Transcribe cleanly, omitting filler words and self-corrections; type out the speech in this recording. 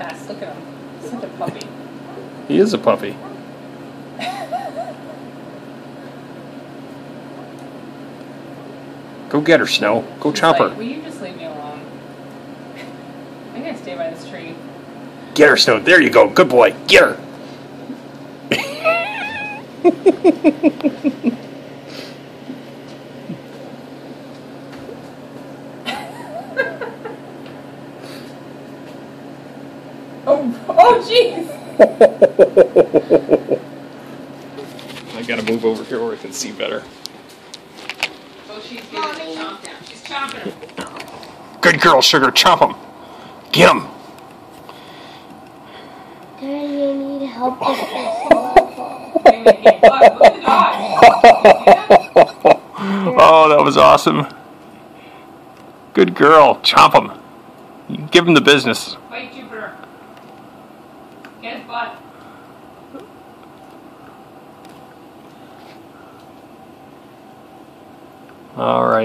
fast. Look at him. He's such a puppy. He is a puppy. Go get her, Snow. Go chop her. Will you just leave me alone? I'm gonna stay by this tree. Get her, Snow. There you go. Good boy. Get her. Oh, jeez. I gotta move over here where I can see better. Oh, she's getting it chomped down. She's chomping him. Good girl, Sugar. Chomp him. Get him. Daddy, I need help with this Look at the dog. Oh, that was awesome. Good girl. Chomp him. Give him the business. Fight Jupiter. Get his butt. All right.